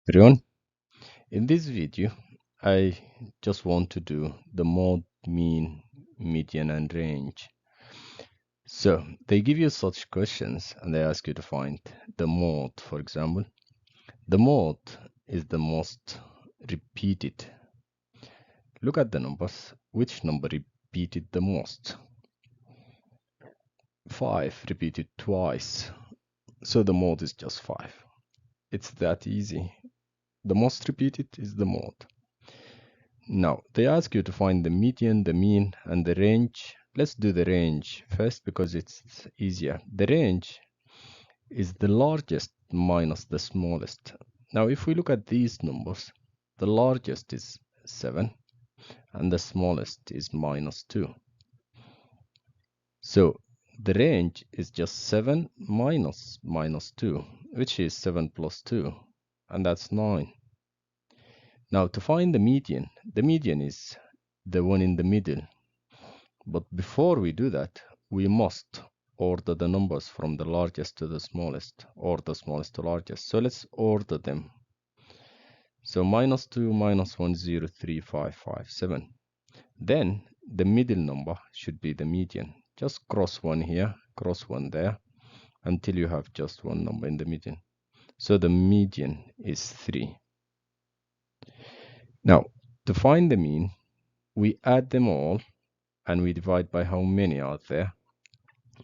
Everyone, in this video, I just want to do the mode, mean, median, and range. So they give you such questions and they ask you to find the mode, for example. The mode is the most repeated. Look at the numbers. Which number repeated the most? 5 repeated twice. So the mode is just 5. It's that easy. The most repeated is the mode. Now, they ask you to find the median, the mean, and the range. Let's do the range first because it's easier. The range is the largest minus the smallest. Now, if we look at these numbers, the largest is 7 and the smallest is -2. So the range is just 7 minus -2, which is 7 plus 2, and that's 9. Now, to find the median is the one in the middle. But before we do that, we must order the numbers from the largest to the smallest, or the smallest to largest. So let's order them. So -2, -1, 0, 3, 5, 5, 7. Then the middle number should be the median. Just cross one here, cross one there, until you have just one number in the median. So the median is 3. Now, to find the mean, we add them all and we divide by how many are there.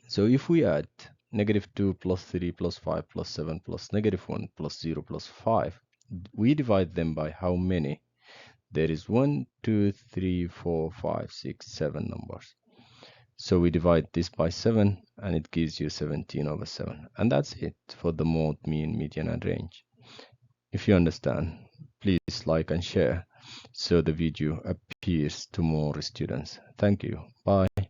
So if we add -2 plus 3 plus 5 plus 7 plus -1 plus 0 plus 5, we divide them by how many? There is 1, 2, 3, 4, 5, 6, 7 numbers. So we divide this by 7 and it gives you 17/7. And that's it for the mode, mean, median, and range. If you understand, please like and share so the video appears to more students. Thank you. Bye.